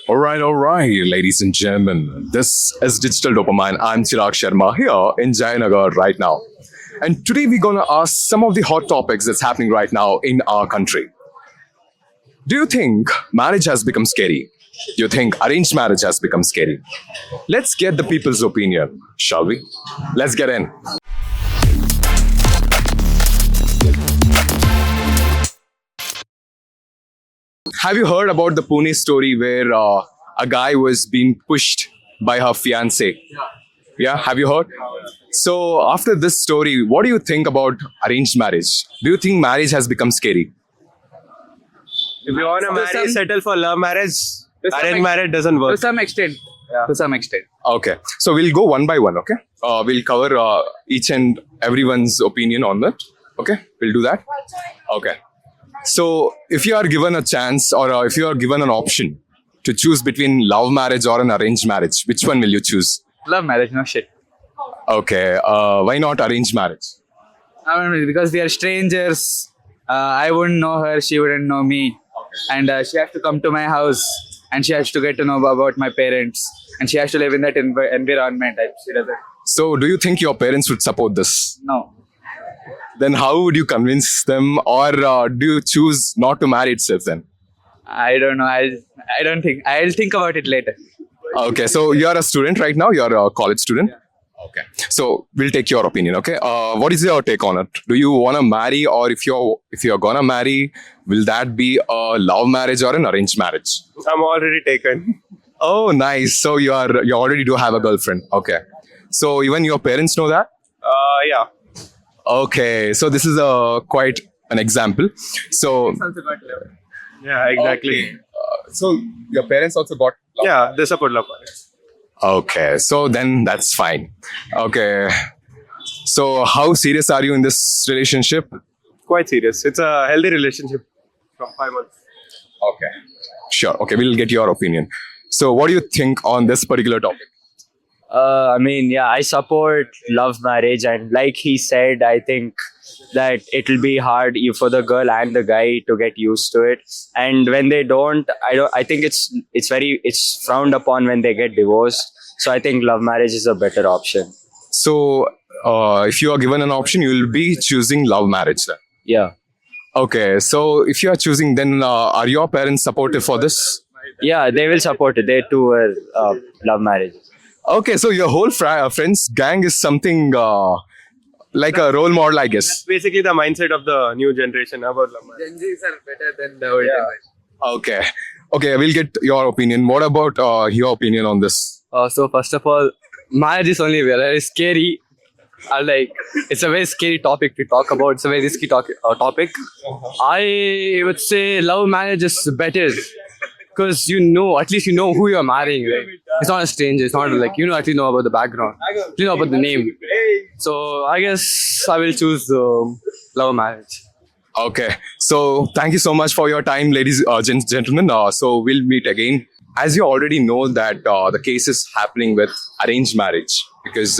All right, ladies and gentlemen. This is Digital Dopamine. I'm Chirag Sharma here in Jayanagar right now. And today we're going to ask some of the hot topics that's happening right now in our country. Do you think marriage has become scary? Do you think arranged marriage has become scary? Let's get the people's opinion, shall we? Let's get in. Have you heard about the Pune story where a guy was being pushed by her fiance? Yeah, have you heard? So, after this story, what do you think about arranged marriage? Do you think marriage has become scary? If you want to marry, some- settle for love marriage. some Arranged ex- marriage doesn't To work. some extent. Yeah. To some extent. Okay, so we'll go one by one, okay? We'll cover each and everyone's opinion on that. Okay, we'll do that. Okay. So, if you are given a chance or if you are given an option to choose between love marriage or an arranged marriage, which one will you choose? Love marriage, no shit. Okay, why not arranged marriage? I mean, because we are strangers. I wouldn't know her, she wouldn't know me. And she has to come to my house and she has to get to know about my parents. And she has to live in that environment. She doesn't. So, do you think your parents would support this? No. Then, how would you convince them, or do you choose not to marry itself then? I don't know. I don't think. I'll think about it later. Okay, so you are a student right now. You are a college student. Okay, so we'll take your opinion. Okay, what is your take on it? Do you want to marry, or if you're gonna marry, will that be a love marriage or an arranged marriage? I'm already taken. Oh, nice. So you already do have a girlfriend. Okay, so even your parents know that. Yeah. Okay, so this is a quite an example. So Yeah, exactly. okay. So your parents also got. Yeah, they support love marriage. Okay, so then that's fine. Okay, so how serious are you in this relationship? Quite serious. It's a healthy relationship from 5 months. Okay, sure. Okay, we'll get your opinion. So, what do you think on this particular topic? I mean, yeah, I support love marriage, and like he said, I think that it will be hard for the girl and the guy to get used to it. And when they don't, I think it's frowned upon when they get divorced. So I think love marriage is a better option. So, if you are given an option, you will be choosing love marriage then. Yeah, Okay, so if you are choosing, then are your parents supportive for this? yeah, they will support it. They too are love marriage. Okay, so your whole friends gang is something like a role model, I guess. Basically, the mindset of the new generation about love marriage. Gen Zs are better than the old generation. Okay, okay, we'll get your opinion. What about your opinion on this? So first of all, marriage is only very scary. It's a very scary topic to talk about. It's a very risky topic. I would say love marriage is better because at least you know who you're marrying. Right? It's not a stranger. It's not like at least know about the background. You know about the name. So I guess I will choose love marriage. Okay, so thank you so much for your time, ladies, gentlemen. So we'll meet again. As you already know that the case is happening with arranged marriage because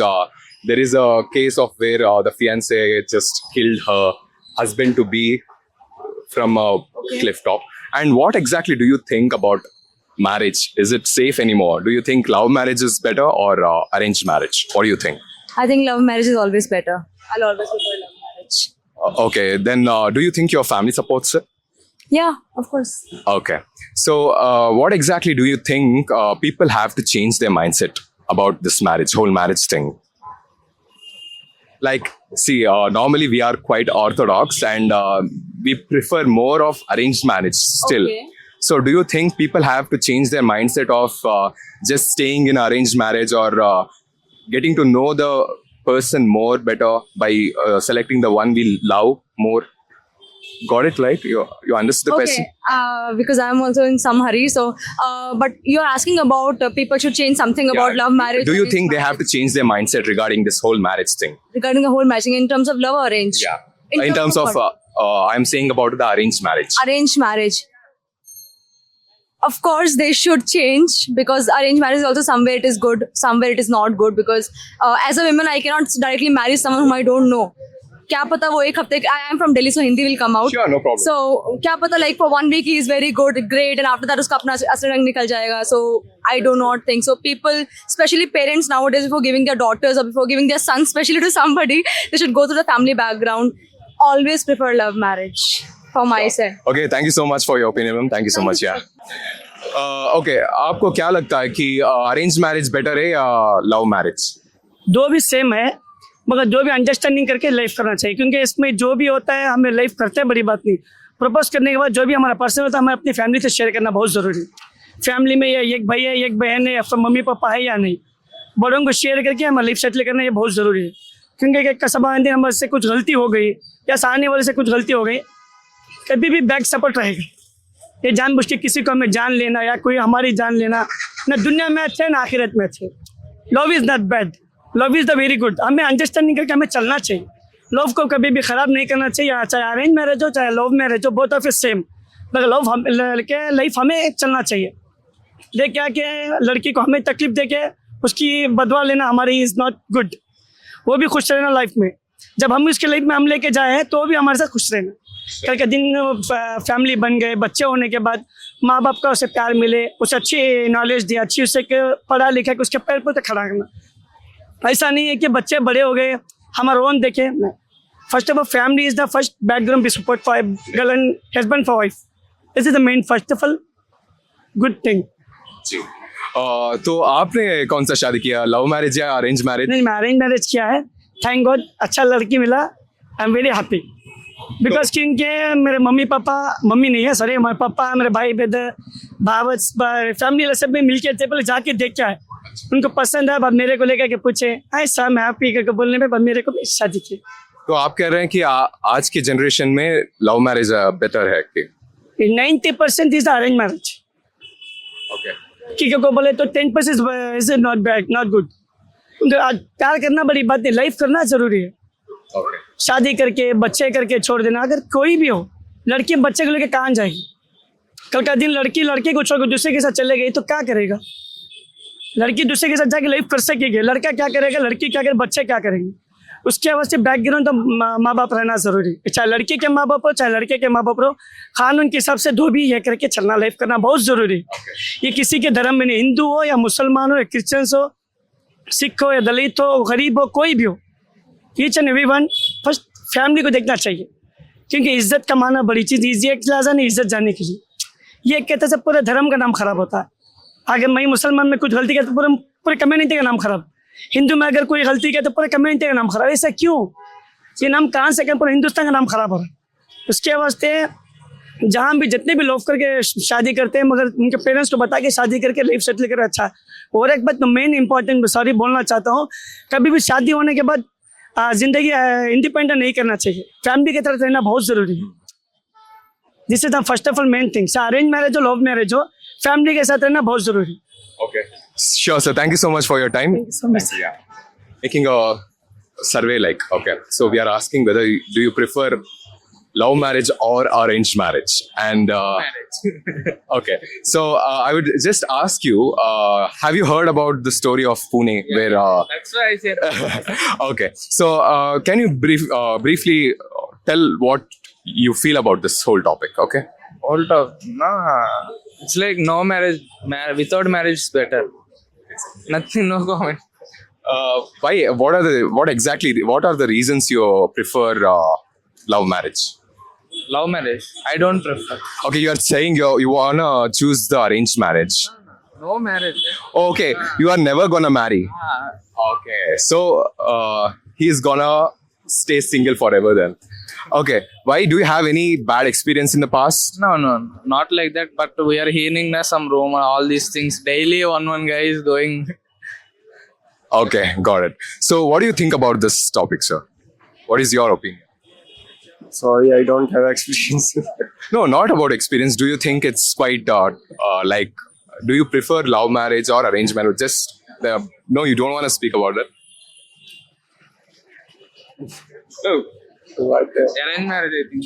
there is a case of where the fiance just killed her husband to be from a cliff top. And what exactly do you think about marriage? Is it safe anymore? Do you think love marriage is better or arranged marriage? What do you think? I think love marriage is always better. I'll always prefer love marriage. Okay, then do you think your family supports it? Yeah, of course. Okay. So, what exactly do you think people have to change their mindset about this whole marriage thing? Like, see, normally we are quite orthodox and we prefer more of arranged marriage still. Okay. So, do you think people have to change their mindset of just staying in arranged marriage or getting to know the person more better by selecting the one we love more? Got it, right? You understood the question? Because I'm also in some hurry. So, but you're asking about people should change something about Yeah. love marriage. Do you arranged think they marriage, have to change their mindset regarding this whole marriage thing? regarding the whole matching in terms of love or arranged? Yeah. In terms of, what? I'm saying about the arranged marriage. Arranged marriage. Of course, they should change because arranged marriage is also somewhere it is good, somewhere it is not good. Because as a woman, I cannot directly marry someone whom I don't know. क्या पता वो एक हफ्ते I am from Delhi so Hindi will come out. Sure, no problem. So क्या पता like for 1 week he is very good, great, and after that उसका अपना असली रंग निकल जाएगा. So I do not think so. People, especially parents nowadays, before giving their daughters or before giving their sons, especially to somebody, they should go through the family background. Always prefer love marriage for my side. Okay, thank you so much for your opinion, ma'am. Thank you so much. Yeah. Okay, आपको क्या लगता है कि arrange marriage better है या love marriage? दो भी same है, मगर दो भी अंडरस्टैंडिंग करके लाइफ करना चाहिए, क्योंकि इसमें जो भी होता है हमें लाइफ करते हैं, बड़ी बात नहीं. प्रपोज करने के बाद जो भी हमारा पर्सनल होता है हमें अपनी फैमिली से शेयर करना बहुत ज़रूरी है. फैमिली में ये एक भाई है, एक बहन है, या फिर मम्मी पापा है या नहीं, बड़ों को शेयर करके हमें लाइफ सेटल करना ये बहुत ज़रूरी है. क्योंकि एक कसबा अंदर हमसे कुछ गलती हो गई या सामने वाले से कुछ गलती हो गई, कभी भी बैक सपोर्ट रहेगा. ये जानबूझ के किसी को हमें जान लेना या कोई हमारी जान लेना, ना दुनिया में अच्छे ना आखिरत में अच्छे. Love is not bad, love is the very good. हमें अंडरस्टैंडिंग करके हमें चलना चाहिए. लव को कभी भी ख़राब नहीं करना चाहिए, चाहे अरेंज मैरिज हो चाहे लव मैरिज हो, बोथ ऑफ इट सेम. मगर लव हम लड़के लाइफ हमें चलना चाहिए. देख क्या कि लड़की को हमें तकलीफ दे के उसकी बदवा लेना हमारी इज़ नॉट गुड. वो भी खुश रहना लाइफ में. जब हम उसके लाइफ में हम लेके जाए तो भी हमारे साथ खुश रहना. कल के दिन फैमिली बन गए, बच्चे होने के बाद माँ बाप का उसे प्यार मिले, उसे अच्छी नॉलेज दिया, अच्छी उसे पढ़ा लिखा के उसके पैर पर खड़ा करना. ऐसा नहीं है कि बच्चे बड़े हो गए हमारा ओन देखे. First of all family is the first background be support for girl and husband for wife. This is the main first of all good thing. जी. तो आपने कौन सा शादी किया, लव मैरिज या अरेंज मैरिज? नहीं, मैं अरेंज मैरिज किया है. थैंक गॉड, अच्छा लड़की मिला. I am very happy because क्योंकि मेरे मम्मी पापा, मम्मी नहीं है सॉरी, हमारे पापा, मेरे भाई ब्रदर, भावत, फैमिली सब में मिल के थे. पहले जाके देख के आए, उनको पसंद है. बाद मेरे को लेकर के पूछे, आई सर मैं हैप्पी करके बोलने में बाद मेरे को भी शादी की. तो आप कह रहे हैं कि आज के जनरेशन में लव मैरिज बेटर है कि 90% इज अरेंज मैरिज. ओके. किसी को बोले तो 10% is not bad, not good. प्यार करना बड़ी बात नहीं, लाइफ करना जरूरी है. ओके. शादी करके बच्चे करके छोड़ देना, अगर कोई भी हो, लड़की बच्चे को लेके कहाँ जाएगी? कल का दिन लड़की लड़के को छोड़कर दूसरे के साथ चले गई तो क्या करेगा? लड़की दूसरे के साथ जाके लाइफ कर सकेगी, लड़का क्या करेगा, लड़की क्या करेगी, बच्चे क्या करेंगे? उसके वास्ते बैकग्राउंड तो माँ बाप रहना जरूरी है. चाहे लड़की के माँ बाप हो चाहे लड़के के माँ बाप हो, कानून के हिसाब से दो भी ये करके चलना, लाइफ करना बहुत जरूरी है. ये किसी के धर्म में नहीं, हिंदू हो या मुसलमान हो या क्रिश्चियंस हो, सिख हो या दलित हो, गरीब हो, कोई भी हो, each and every one first family को देखना चाहिए. क्योंकि इज्जत कमाना बड़ी चीज़, इजी एक लाजा नहीं इज्जत जाने के लिए. ये कहते से पूरे धर्म का नाम खराब होता है. अगर मैं मुसलमान में कुछ गलती किया तो पूरे कम्युनिटी का नाम खराब. हिंदू में अगर कोई गलती किया तो पूरे कम्युनिटी का नाम खराब. ऐसा क्यों? ये नाम कहाँ से पूरे हिंदुस्तान का नाम खराब हो रहा है. उसके वास्ते जहाँ भी जितने भी लोग करके शादी करते हैं, मगर उनके पेरेंट्स को बता के शादी करके लाइफ सेटल कर अच्छा. और एक बात मेन इंपॉर्टेंट सॉरी बोलना चाहता हूँ, कभी भी शादी होने के बाद जिंदगी इंडिपेंडेंट नहीं करना चाहिए. फैमिली की तरफ रहना बहुत जरूरी है. This is the first of all main thing. Arrange marriage हो लव मैरिज हो, फैमिली के साथ रहना बहुत जरूरी है. Okay. Sure, sir. Thank you so much for your time. Thank you so much. Yeah. Making a survey like, okay. So we are asking whether do you prefer love marriage or arranged marriage? And okay. So I would just ask you, have you heard about the story of Pune where That's why I said. okay. So can you briefly tell what you feel about this whole topic? Okay. Hold up. Nah. It's like no marriage. Without marriage is better. Nothing, no comment. Why? What are the reasons you prefer love marriage? Love marriage, I don't prefer. Okay, you are saying you wanna choose the arranged marriage. No marriage. Okay, you are never gonna marry. Okay, so he's gonna stay single forever then. Okay, why? Do you have any bad experience in the past? No, not like that. But we are hearing some rumor, all these things daily. One guy is going. Okay, got it. So, what do you think about this topic, sir? What is your opinion? Sorry, I don't have experience. No, not about experience. Do you think it's quite like? Do you prefer love marriage or arranged marriage? Just no, you don't want to speak about it. No. What? Arranged marriage, I think.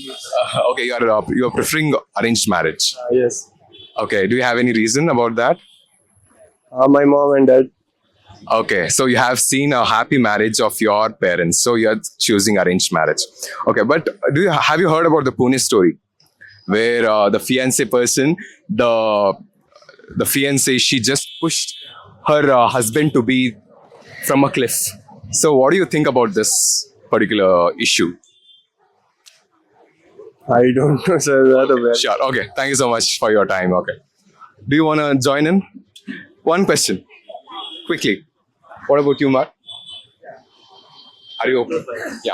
Okay, you are preferring arranged marriage. Yes. Okay, do you have any reason about that? My mom and dad. Okay, so you have seen a happy marriage of your parents, so you're choosing arranged marriage. Okay, but have you heard about the Pune story where the fiance person, the fiance, she just pushed her husband to be from a cliff. So, what do you think about this particular issue? I don't know, sir. Not aware. Sure. Okay. Thank you so much for your time. Okay. Do you want to join in? One question, quickly. What about you, Mark? Are you open? Yeah.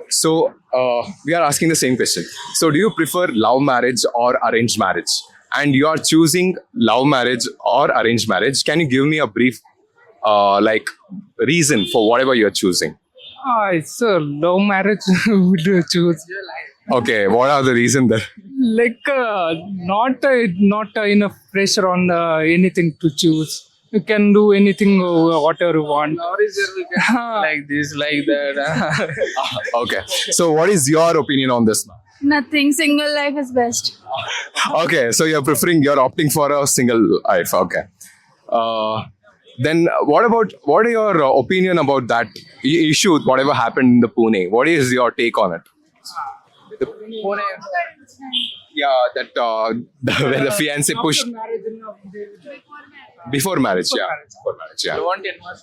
So we are asking the same question. So do you prefer love marriage or arranged marriage? And you are choosing love marriage or arranged marriage. Can you give me a brief, like, reason for whatever you are choosing? It's a love marriage would choose. Okay. What are the reasons there? Like not enough pressure on anything to choose. You can do anything whatever you want. Like this, like that. Okay. So what is your opinion on this? Nothing. Single life is best. Okay, so you're opting for a single life. Okay. Then what are your opinion about that issue, whatever happened in the Pune? What is your take on it? Yeah, that where the fiance pushed before marriage. Yeah. Before marriage. Yeah.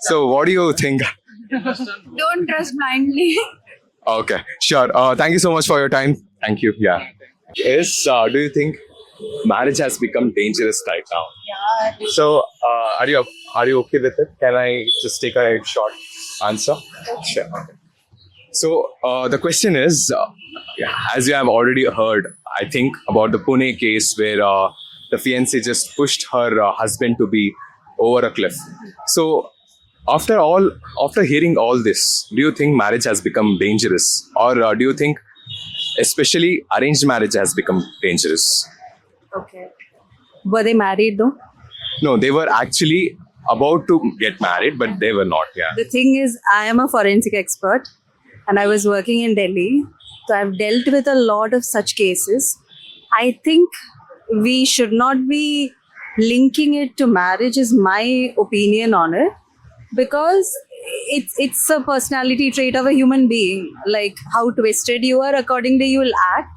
So what do you think? Don't trust blindly. Okay, sure. Thank you so much for your time. Thank you. Yeah. Yes. Do you think marriage has become dangerous right now? Yeah. So, are you okay with it? Can I just take a short answer? Sure. Okay. So, the question is, as you have already heard, I think about the Pune case where the fiancée just pushed her husband to be over a cliff. So, after hearing all this, do you think marriage has become dangerous, or do you think, especially arranged marriage, has become dangerous? Okay. Were they married though? No, they were actually about to get married, but they were not. Yeah. The thing is, I am a forensic expert and I was working in Delhi. So I've dealt with a lot of such cases. I think we should not be linking it to marriage, is my opinion on it, because it's a personality trait of a human being. Like how twisted you are, accordingly you will act.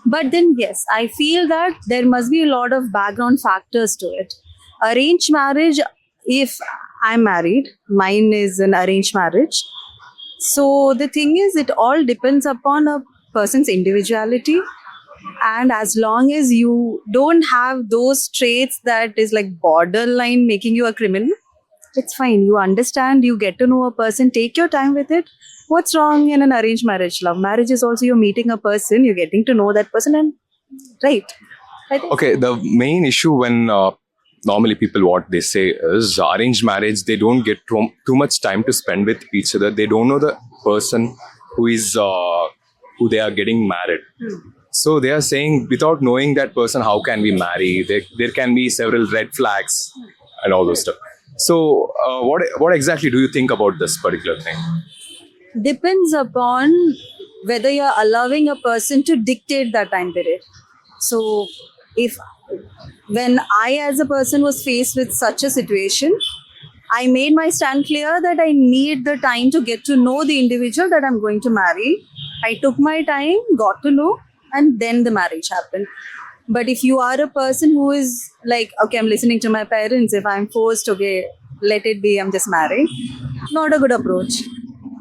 But then yes, I feel that there must be a lot of background factors to it. Arranged marriage, if I'm married, mine is an arranged marriage. So the thing is, it all depends upon a person's individuality. And as long as you don't have those traits that is like borderline making you a criminal, it's fine. You understand, you get to know a person, take your time with it. What's wrong in an arranged marriage? Love marriage is also you're meeting a person, you're getting to know that person, and right. I think Okay. The main issue when normally people what they say is arranged marriage, they don't get too much time to spend with each other. They don't know the person who they are getting married. So they are saying, without knowing that person, how can we marry? There can be several red flags and all those stuff. So what exactly do you think about this particular thing? depends upon whether you're allowing a person to dictate that time period. So if when I as a person was faced with such a situation, I made my stand clear that I need the time to get to know the individual that I'm going to marry. I took my time, got to know, and then the marriage happened. But if you are a person who is like, okay, I'm listening to my parents, if I'm forced, okay, let it be, I'm just marrying, not a good approach.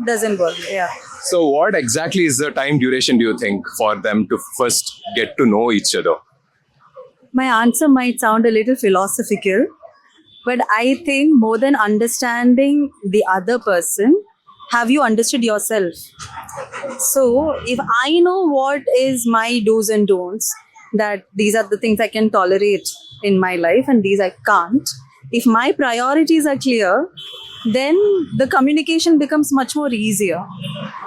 Doesn't work. Yeah. So what exactly is the time duration, do you think, for them to first get to know each other? My answer might sound a little philosophical, but I think more than understanding the other person, have you understood yourself? So if I know what is my do's and don'ts, that these are the things I can tolerate in my life and these I can't, if my priorities are clear, then the communication becomes much more easier.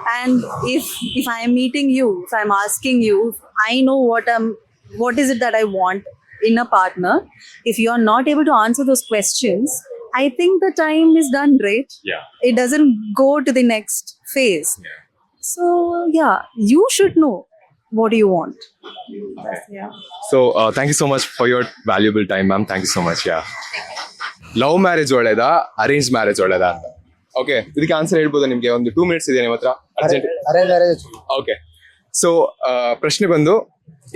And if I am meeting you, if I'm asking you, if I know what is it that I want in a partner, if you're not able to answer those questions, I think the time is done, right? Yeah. It doesn't go to the next phase. Yeah. So yeah, you should know what do you want. Yeah. So thank you so much for your valuable time, ma'am. Thank you so much. Yeah. Love marriage ಒಳ್ಳೇದಾ arrange marriage ಒಳ್ಳೇದಾ ಅಂತ. Okay, ಇದಕ್ಕೆ answer ಹೇಳ್ಬೋದಾ ನಿಮ್ಗೆ? ಒಂದು 2 minutes ಇದೆ ನಿಮ್ಮ ಹತ್ರ. Urgent. Arrange marriage. Okay, so ಪ್ರಶ್ನೆ ಬಂದು,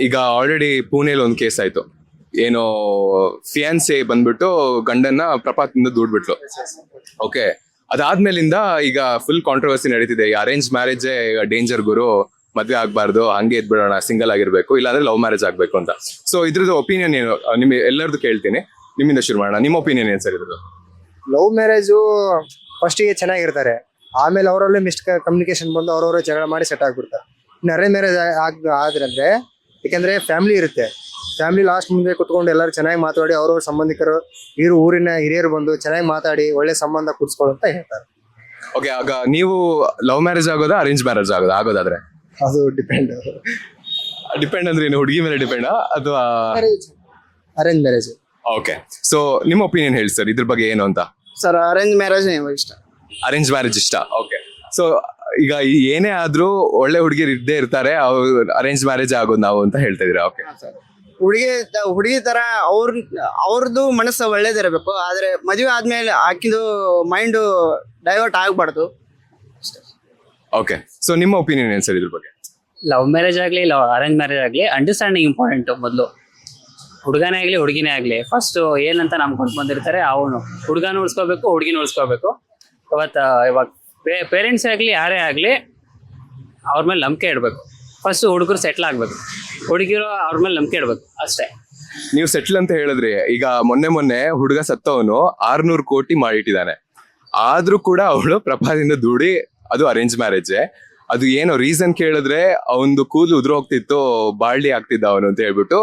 ಈಗ ಆಲ್ರೆಡಿ ಪುಣೆಲಿ ಒಂದು ಕೇಸ್ ಆಯ್ತು. ಏನೋ ಫಿಯಾನ್ಸೆ ಬಂದ್ಬಿಟ್ಟು ಗಂಡನ್ನ ಪ್ರಪಾತದಿಂದ ದೂಡ್ಬಿಟ್ಲು. ಓಕೆ, ಅದಾದ್ಮೇಲಿಂದ ಈಗ ಫುಲ್ ಕಾಂಟ್ರವರ್ಸಿ ನಡೀತಿದೆ. ಈ ಅರೇಂಜ್ ಮ್ಯಾರೇಜೇ ಈಗ ಡೇಂಜರ್ ಗುರು, ಮದ್ವೆ ಆಗ್ಬಾರ್ದು, ಹಂಗೆ ಇದ್ಬಿಡೋಣ, ಸಿಂಗಲ್ ಆಗಿರ್ಬೇಕು, ಇಲ್ಲಾಂದ್ರೆ ಲವ್ ಮ್ಯಾರೇಜ್ ಆಗ್ಬೇಕು ಅಂತ. ಸೊ ಇದ್ರದ್ದು ಒಪಿನಿಯನ್ ಏನು? ನಿಮ್ಗೆ ಎಲ್ಲರದ್ದು ಕೇಳ್ತೀನಿ, ನಿಮ್ಮಿಂದ ಶುರು ಮಾಡೋಣ. ನಿಮ್ಮ ಒಪಿನಿಯನ್ ಏನ್ ಸರ್ ಇದ್ರದ್ದು? ಲವ್ ಮ್ಯಾರೇಜು ಫಸ್ಟಿಗೆ ಚೆನ್ನಾಗಿರ್ತಾರೆ, ಆಮೇಲೆ ಅವರಲ್ಲೇ ಮಿಸ್ ಕಮ್ಯುನಿಕೇಶನ್ ಬಂದು ಅವ್ರವ್ರೇ ಜಗಳ ಮಾಡಿ ಸೆಟ್ ಆಗ್ಬಿಡ್ತಾರೆ. ಇನ್ನು ಅರೇಂಜ್ ಮ್ಯಾರೇಜ್ ಆದ್ರಂದ್ರೆ, ಯಾಕಂದ್ರೆ ಫ್ಯಾಮಿಲಿ ಇರುತ್ತೆ, ಫ್ಯಾಮಿಲಿ ಲಾಸ್ಟ್ ಮುಂದೆ ಕುತ್ಕೊಂಡು ಎಲ್ಲರೂ ಚೆನ್ನಾಗಿ ಮಾತಾಡಿ, ಅವ್ರವ್ರ ಸಂಬಂಧಿಕರು ಊರಿನ ಹಿರಿಯರು ಬಂದು ಚೆನ್ನಾಗಿ ಮಾತಾಡಿ ಒಳ್ಳೆ ಸಂಬಂಧ ಕುಡ್ಸ್ಕೊಳ್ಳೋ ಅಂತ ಹೇಳ್ತಾರೆ. ಓಕೆ, ಆಗ ನೀವು ಲವ್ ಮ್ಯಾರೇಜ್ ಆಗೋದಾ ಅರೇಂಜ್ ಮ್ಯಾರೇಜ್ ಆಗೋದಾದ್ರೆ? ಅದು ಡಿಪೆಂಡ್. ಡಿಪೆಂಡ್ ಅಂದ್ರೆ ಏನು, ಹುಡುಗಿ ಮೇಲೆ ಡಿಪೆಂಡಾ ಅಥವಾ? Arrange marriage. ಓಕೆ, ಸೊ ನಿಮ್ಮ ಒಪಿನಿಯನ್ ಹೇಳಿ ಸರ್, ಇದ್ರ ಬಗ್ಗೆ ಏನು ಅಂತ. ಸರ್ ಅರೇಂಜ್ ಮ್ಯಾರೇಜ್ ಇಷ್ಟ. ಅರೇಂಜ್ ಮ್ಯಾರೇಜ್ ಇಷ್ಟ. ಓಕೆ, ಸೊ ಈಗ ಏನೇ ಆದ್ರೂ ಒಳ್ಳೆ ಹುಡುಗಿರು ಇದ್ದೇ ಇರ್ತಾರೆ, ಅವ್ರು ಅರೇಂಜ್ ಮ್ಯಾರೇಜ್ ಆಗೋದು ನಾವು ಅಂತ ಹೇಳ್ತಾ ಇದೀರಾ? ಓಕೆ, ಹುಡುಗಿ ತರ ಅವ್ರದ್ದು ಮನಸ್ಸು ಒಳ್ಳೇದಿರಬೇಕು, ಆದ್ರೆ ಮದುವೆ ಆದ್ಮೇಲೆ ಆಕಿದು ಮೈಂಡ್ ಡೈವರ್ಟ್ ಆಗ್ಬಾರ್ದು. ಓಕೆ, ಸೊ ನಿಮ್ಮ ಒಪಿನಿಯನ್ ಏನ್ ಸರ್ ಇದ್ರ ಬಗ್ಗೆ? ಲವ್ ಮ್ಯಾರೇಜ್ ಆಗಲಿ ಅರೇಂಜ್ ಮ್ಯಾರೇಜ್ ಆಗಲಿ ಅಂಡರ್ಸ್ಟ್ಯಾಂಡಿಂಗ್ ಇಂಪಾರ್ಟೆಂಟ್. ಮೊದಲು ಹುಡುಗನೇ ಆಗಲಿ ಹುಡುಗಿನೇ ಆಗಲಿ ಫಸ್ಟ್ ಏನಂತ ನಂಬ್ಕೊಂಡು ಬಂದಿರ್ತಾರೆ, ಅವನು ಹುಡುಗನ ಉಳಿಸ್ಕೋಬೇಕು, ಹುಡುಗಿನ ಉಳಿಸ್ಕೋಬೇಕು. ಇವಾಗ ಪೇರೆಂಟ್ಸ್ ಆಗಲಿ ಯಾರೇ ಆಗಲಿ ಅವ್ರ ಮೇಲೆ ನಂಬಿಕೆ ಇಡಬೇಕು. ಫಸ್ಟ್ ಹುಡುಗರು ಸೆಟ್ಲ್ ಆಗಬೇಕು, ಹುಡುಗಿರು ಅವ್ರ ಮೇಲೆ ನಂಬಿಕೆ ಇಡಬೇಕು ಅಷ್ಟೇ. ನೀವು ಸೆಟ್ಲ್ ಅಂತ ಹೇಳಿದ್ರಿ, ಈಗ ಮೊನ್ನೆ ಹುಡುಗ ಸತ್ತವನು 600 ಕೋಟಿ ಮಾಡಿಟ್ಟಿದ್ದಾನೆ, ಆದ್ರೂ ಕೂಡ ಅವಳು ಪ್ರಪಾದಿಂದ ದುಡಿ, ಅದು ಅರೇಂಜ್ ಮ್ಯಾರೇಜ್. ಅದು ಏನೋ ರೀಸನ್ ಕೇಳಿದ್ರೆ ಅವನದು ಕೂದಲು ಉದುರು ಹೋಗ್ತಿತ್ತು, ಬಾಳ್ಡಿ ಆಗ್ತಿದ್ದ ಅವನು ಅಂತ ಹೇಳ್ಬಿಟ್ಟು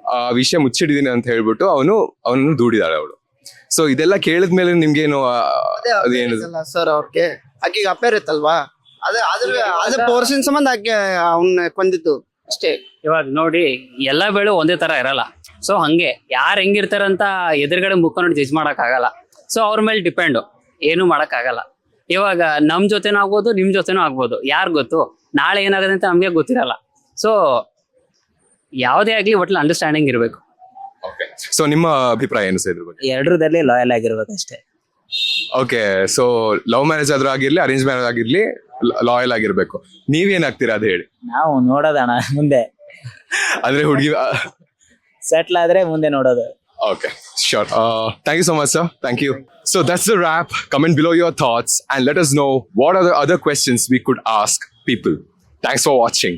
ಆ ವಿಷಯ ಮುಚ್ಚಿಡಿದೀನಿ ಅಂತ ಹೇಳ್ಬಿಟ್ಟು ಅವನನ್ನು ದೂಡಿದಾಳೆ ಅವಳು. ಸೊ ಇದೆಲ್ಲ ಕೇಳಿದ್ಮೇಲೆ ನಿಮ್ಗೇನು ಅದೇನು ಸರ್? ಅವ್ರಿಗೆ ಆಕಿಗೆ ಅಪೇರ್ ಇತ್ತಲ್ವಾ, ಅದ್ರ ಪೋರ್ಷನ್ ಸಂಬಂಧ ಆಕೆ ಅವ್ನ ಕೊಂದಿತ್ತು ಅಷ್ಟೇ. ಇವಾಗ ನೋಡಿ, ಎಲ್ಲ ಬೇಳು ಒಂದೇ ತರ ಇರಲ್ಲ. ಸೊ ಹಂಗೆ ಯಾರು ಹೆಂಗಿರ್ತಾರಂತ ಎದುರುಗಡೆ ಮುಖ ನೋಡಿ ಜಡ್ಜ್ ಮಾಡಕ್ ಆಗಲ್ಲ. ಸೊ ಅವ್ರ ಮೇಲೆ ಡಿಪೆಂಡು, ಏನು ಮಾಡಕ್ ಆಗಲ್ಲ. ಇವಾಗ ನಮ್ ಜೊತೆನೂ ಆಗ್ಬೋದು, ನಿಮ್ ಜೊತೆನೂ ಆಗ್ಬೋದು, ಯಾರು ಗೊತ್ತು ನಾಳೆ ಏನಾಗುತ್ತೆ ಅಂತ ನಮ್ಗೆ ಗೊತ್ತಿರಲ್ಲ. ಸೊ ಯಾವುದೇ ಆಗ್ಲಿ ಒಟ್ಲ ಅಂಡರ್ಸ್ಟ್ಯಾಂಡಿಂಗ್ ಇರಬೇಕು. ಓಕೆ, ಸೊ ನಿಮ್ಮ ಅಭಿಪ್ರಾಯ ಏನು ಸರ್ ಇದ್ರ ಬಗ್ಗೆ? ಎರಡರದಲ್ಲಿ ಲಾಯಲ್ ಆಗಿರ್ಬೇಕು ಅಷ್ಟೇ. ಓಕೆ, ಸೊ ಲವ್ ಮ್ಯಾರೇಜ್ ಆದ್ರೂ ಆಗಿರ್ಲಿ ಅರೇಂಜ್ ಮ್ಯಾರೇಜ್ ಆಗಿರ್ಲಿ ಲಾಯಲ್ ಆಗಿರ್ಬೇಕು. ನೀವೇನಾಗ್ತೀರಾ ಅದು ಹೇಳಿ. ನಾವು ನೋಡೋದಣ್ಣ ಮುಂದೆ, ಅಂದ್ರೆ ಹುಡುಗಿ ಸೆಟ್ಲ್ ಆದ್ರೆ ಮುಂದೆ ನೋಡೋದು. Okay, sure. Thank you so much, sir. Thank you. So that's the wrap. Comment below your thoughts and let us know what are the other questions we could ask people. Thanks for watching.